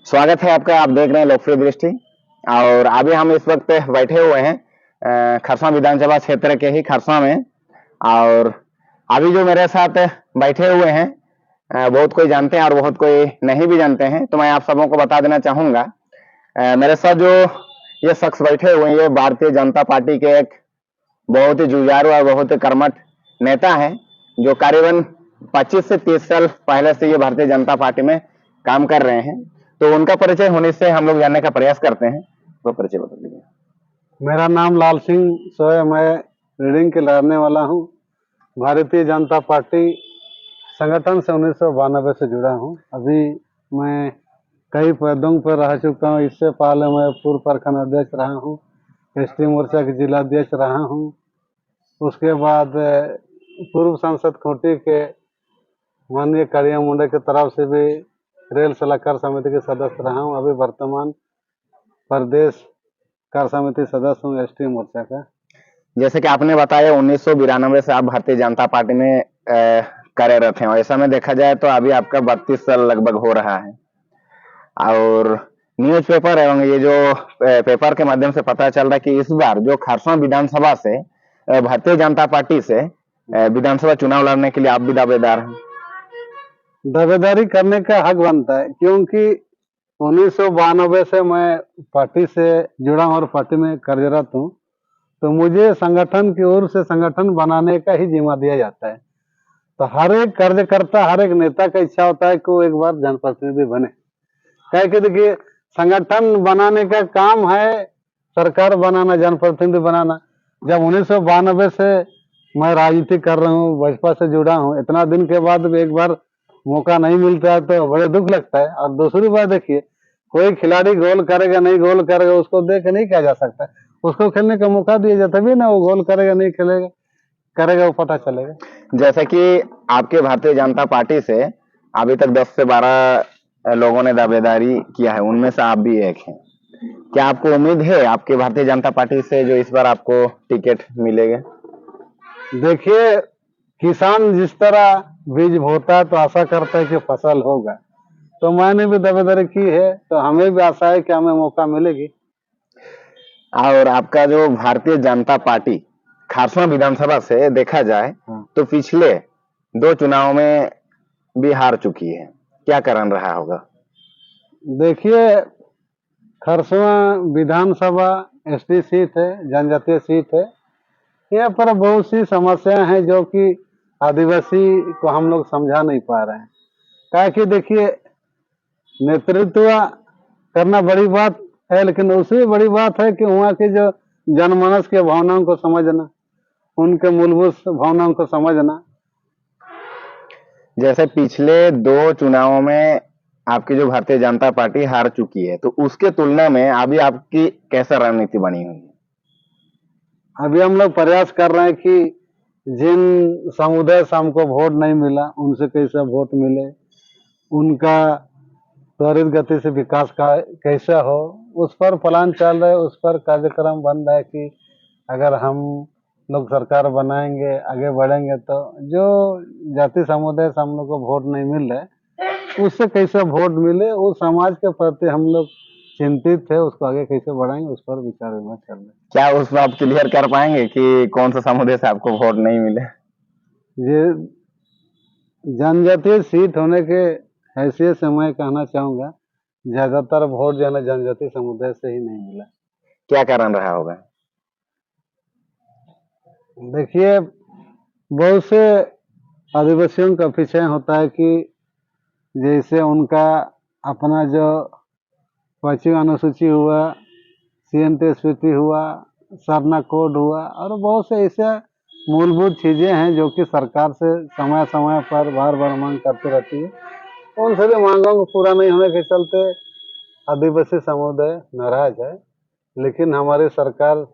स्वागत है आपका। आप देख रहे हैं लोकप्रिय दृष्टि। और अभी हम इस वक्त बैठे हुए हैं खरसा विधानसभा क्षेत्र के ही खरसा में। और अभी जो मेरे साथ बैठे हुए हैं बहुत कोई जानते हैं और बहुत कोई नहीं भी जानते हैं, तो मैं आप सबों को बता देना चाहूंगा। मेरे साथ जो ये शख्स बैठे हुए हैं, ये भारतीय जनता पार्टी के एक बहुत ही जुझारू और बहुत ही कर्मठ नेता है, जो करीबन 25 से 30 साल पहले से ये भारतीय जनता पार्टी में काम कर रहे हैं। तो उनका परिचय होने से हम लोग जानने का प्रयास करते हैं। वो परिचय बता दीजिए। मेरा नाम लाल सिंह सोय, मैं रीडिंग के रहने वाला हूँ। भारतीय जनता पार्टी संगठन से 1992 से जुड़ा हूँ। अभी मैं कई पदों पर रह चुका हूँ। इससे पहले मैं पूर्व प्रखंड अध्यक्ष रहा हूँ, एसटी मोर्चा के जिला अध्यक्ष रहा हूँ। उसके बाद पूर्व सांसद खूंटी के माननीय करिया मुंडे की तरफ से भी रेल सलाहकार समिति के सदस्य रहा हूँ। अभी वर्तमान प्रदेश कार्य समिति सदस्य हूँ एसटी मोर्चा का। जैसे कि आपने बताया 1992 से आप भारतीय जनता पार्टी में कार्यरत हैं, और ऐसा में देखा जाए तो अभी आपका 32 साल लगभग हो रहा है। और न्यूज़पेपर एवं ये जो पेपर के माध्यम से पता चल रहा है कि इस बार जो खरसा विधानसभा से भारतीय जनता पार्टी से विधानसभा चुनाव लड़ने के लिए आप भी दावेदार हैं। दावेदारी करने का हक बनता है, क्योंकि 1992 से मैं पार्टी से जुड़ा हूँ और पार्टी में कार्यरत हूँ। तो मुझे संगठन की ओर से संगठन बनाने का ही जिम्मा दिया जाता है। तो हर एक कार्यकर्ता, हर एक नेता का इच्छा होता है कि वो एक बार जनप्रतिनिधि बने। क्या कि देखिए, संगठन बनाने का काम है सरकार बनाना, जनप्रतिनिधि बनाना। जब 1992 से मैं राजनीति कर रहा हूँ, भाजपा से जुड़ा हूँ, इतना दिन के बाद भी एक बार मौका नहीं मिलता है तो बड़े दुख लगता है। और दूसरी बात देखिए, कोई खिलाड़ी गोल करेगा नहीं गोल करेगा उसको देख नहीं किया जा सकता। उसको खेलने का मौका दिया जाता भी ना, वो गोल करेगा नहीं खेलेगा करेगा वो पता चलेगा। जैसे कि आपके भारतीय जनता पार्टी से अभी तक 10 से 12 लोगों ने दावेदारी किया है, उनमें से आप भी एक हैं। क्या आपको उम्मीद है आपके भारतीय जनता पार्टी से जो इस बार आपको टिकट मिलेगा? देखिए, किसान जिस तरह बीज बोता है तो आशा करता है कि फसल होगा। तो मैंने भी दावेदारी की है, तो हमें भी आशा है कि हमें मौका मिलेगी। और आपका जो भारतीय जनता पार्टी खरसा विधानसभा से देखा जाए तो पिछले 2 चुनाव में भी हार चुकी है, क्या कारण रहा होगा? देखिए, खरसवा विधानसभा एसटी सीट है, जनजातीय सीट है। यहाँ पर बहुत सी समस्याएं हैं जो कि आदिवासी को हम लोग समझा नहीं पा रहे हैं। क्या कि देखिए, नेतृत्व करना बड़ी बात है, लेकिन उससे बड़ी बात है कि वहाँ के जो जनमानस के भावनाओं को समझना, उनके मूलभूत भावनाओं को समझना। जैसे पिछले 2 चुनावों में आपकी जो भारतीय जनता पार्टी हार चुकी है, तो उसके तुलना में अभी आपकी कैसा रणनीति बनी हुई है? अभी हम लोग प्रयास कर रहे हैं कि जिन समुदाय से हमको वोट नहीं मिला उनसे कैसे वोट मिले, उनका त्वरित गति से विकास का कैसा हो, उस पर प्लान चल रहा है, उस पर कार्यक्रम बन रहा है कि अगर हम लोग सरकार बनाएंगे, आगे बढ़ेंगे, तो जो जाति समुदाय से हम लोग को वोट नहीं मिल रहा है उससे कैसे वोट मिले, उस समाज के प्रति हम लोग चिंतित है, उसको आगे कैसे बढ़ाएंगे उस पर विचार विमर्श चल रहा है। क्या उस पर आप क्लियर कर पाएंगे कि कौन सा समुदाय से आपको वोट नहीं मिले? ये जनजातीय सीट होने के हैसियत से मैं कहना चाहूंगा, ज्यादातर वोट जो है ना जनजातीय समुदाय से ही नहीं मिला। क्या कारण रहा होगा? देखिए, बहुत से आदिवासियों का पीछे होता है कि जैसे उनका अपना जो 25 अनुसूची हुआ, CNT स्फीति हुआ, सरना कोड हुआ, और बहुत से ऐसे मूलभूत चीजें हैं जो कि सरकार से समय समय पर बार बार मांग करती रहती है। उन सभी मांगों को पूरा नहीं होने के चलते आदिवासी समुदाय नाराज है। लेकिन हमारी सरकार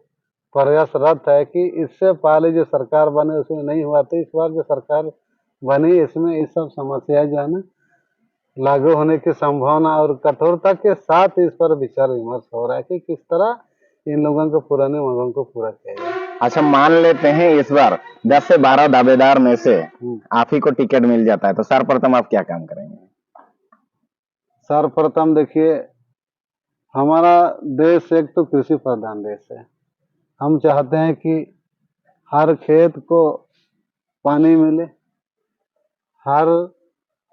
प्रयासरत है कि इससे पहले जो सरकार बने उसमें नहीं हुआ, तो इस बार जो सरकार बनी इसमें इस सब समस्याएं जो है ना लागू होने की संभावना और कठोरता के साथ इस पर विचार विमर्श हो रहा है कि किस तरह इन लोगों को पुराने मांगों को पूरा किया जाए। अच्छा, मान लेते हैं इस बार 10 से 12 दावेदार में से आप ही को टिकट मिल जाता है, तो सर्वप्रथम आप क्या काम करेंगे? सर्वप्रथम देखिए, हमारा देश एक तो कृषि प्रधान देश है। हम चाहते हैं कि हर खेत को पानी मिले, हर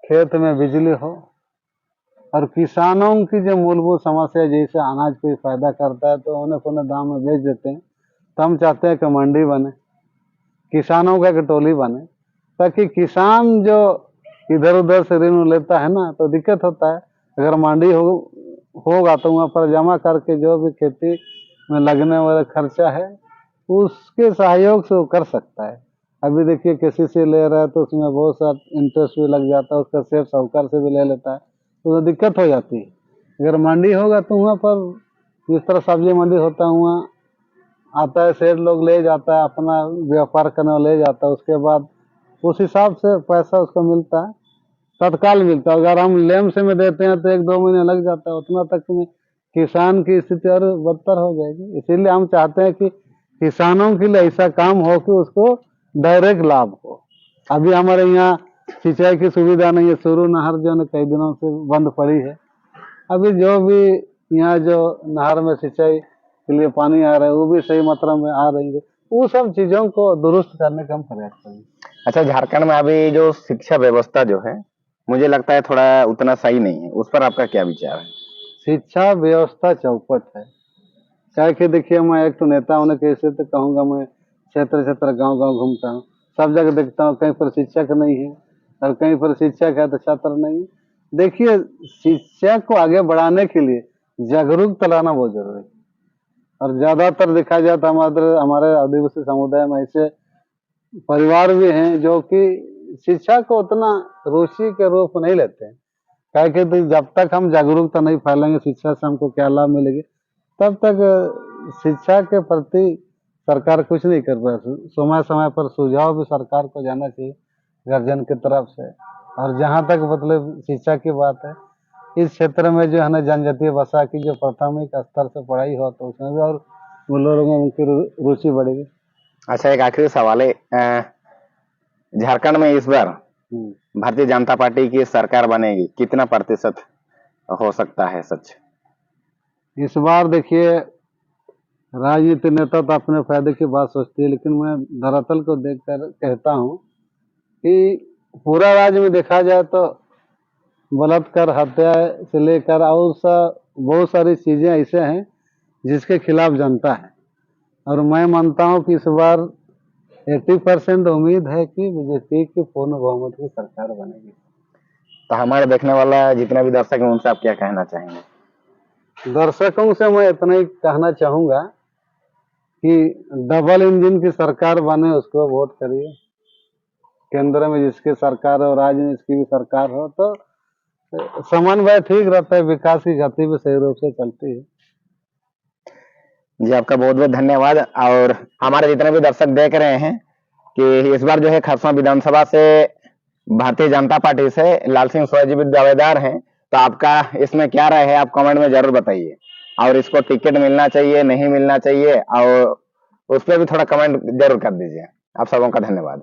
खेत में बिजली हो, और किसानों की जो मूलभूत समस्या, जैसे अनाज कोई पैदा करता है तो उन्हें पुनः दाम में बेच देते हैं, तो हम चाहते हैं कि मंडी बने, किसानों का एक टोली बने, ताकि किसान जो इधर उधर से ऋण लेता है ना, तो दिक्कत होता है। अगर मंडी होगा तो वहाँ पर जमा करके जो भी खेती में लगने वाला खर्चा है उसके सहयोग से वो कर सकता है। अभी देखिए किसी से ले रहा है तो उसमें बहुत सा इंटरेस्ट भी लग जाता है, उसका सेठ साहूकार से भी ले लेता है, तो दिक्कत हो जाती है। अगर मंडी होगा तो वहाँ पर जिस तरह सब्जी मंडी होता है, वहाँ आता है सेठ लोग ले जाता है, अपना व्यापार करने ले जाता है, उसके बाद उस हिसाब से पैसा उसको मिलता है, तत्काल मिलता है। अगर हम लेम से में देते हैं तो 1-2 महीने लग जाता है, उतना तक में किसान की स्थिति और बदतर हो जाएगी। इसीलिए हम चाहते हैं कि किसानों के लिए ऐसा काम हो कि उसको डायरेक्ट लाभ हो। अभी हमारे यहाँ सिंचाई की सुविधा नहीं है, सुरु नहर जो है कई दिनों से बंद पड़ी है। अभी जो भी यहाँ जो नहर में सिंचाई के लिए पानी आ रहा है वो भी सही मात्रा में आ रही है। वो सब चीजों को दुरुस्त करने का हम प्रयास करेंगे। अच्छा, झारखंड में अभी जो शिक्षा व्यवस्था जो है, मुझे लगता है थोड़ा उतना सही नहीं है, उस पर आपका क्या विचार है? शिक्षा व्यवस्था चौपट है। क्या कि देखिए, मैं एक तो नेता होने के हिस्से से कहूँगा, मैं क्षेत्र क्षेत्र गांव गांव घूमता हूँ, सब जगह देखता हूँ कहीं पर शिक्षक नहीं है और कहीं पर शिक्षक है तो छात्र नहीं है। देखिए, शिक्षा को आगे बढ़ाने के लिए जागरूकता लाना बहुत जरूरी है। और ज्यादातर देखा जाए तो हमारे आदिवासी समुदाय में ऐसे परिवार भी हैं जो कि शिक्षा को उतना रुचि के रूप नहीं लेते हैं। क्या कि तो जब तक हम जागरूकता नहीं फैलाएंगे शिक्षा से हमको क्या लाभ मिलेगी, तब तक शिक्षा के प्रति सरकार कुछ नहीं कर पाए। समय समय पर सुझाव भी सरकार को जाना चाहिए गार्जियन की तरफ से। और जहाँ तक मतलब शिक्षा की बात है, इस क्षेत्र में जो है ना जनजातीय भाषा की जो प्राथमिक स्तर से पढ़ाई हो तो उसमें भी और लोगों में उनकी रुचि बढ़ेगी। अच्छा, एक आखिरी सवाल है, झारखंड में इस बार भारतीय जनता पार्टी की सरकार बनेगी, कितना प्रतिशत हो सकता है सच? इस बार देखिए, राजनीति नेता तो अपने फायदे की बात सोचती है, लेकिन मैं धरातल को देखकर कहता हूँ कि पूरा राज्य में देखा जाए तो बलात्कार, हत्या से लेकर और बहुत सारी चीजें ऐसे हैं जिसके खिलाफ जनता है। और मैं मानता हूँ कि इस बार 80% उम्मीद है कि बीजेपी की पूर्ण बहुमत की सरकार बनेगी। तो हमारे देखने वाला जितने भी दर्शक हैं उनसे आप क्या कहना चाहेंगे? दर्शकों से मैं इतना ही कहना चाहूंगा कि डबल इंजन की सरकार बने, उसको वोट करिए। केंद्र में जिसकी सरकार हो, राज्य में जिसकी भी सरकार हो, तो समन्वय ठीक रहता है, विकास की गति भी सही रूप से चलती है। जी, आपका बहुत बहुत धन्यवाद। और हमारे जितने भी दर्शक देख रहे हैं कि इस बार जो है खरसवां विधानसभा से भारतीय जनता पार्टी से लाल सिंह सोया जी भी दावेदार हैं, तो आपका इसमें क्या राय है, आप कमेंट में जरूर बताइए। और इसको टिकट मिलना चाहिए, नहीं मिलना चाहिए, और उस पर भी थोड़ा कमेंट जरूर कर दीजिए। आप सबों का धन्यवाद।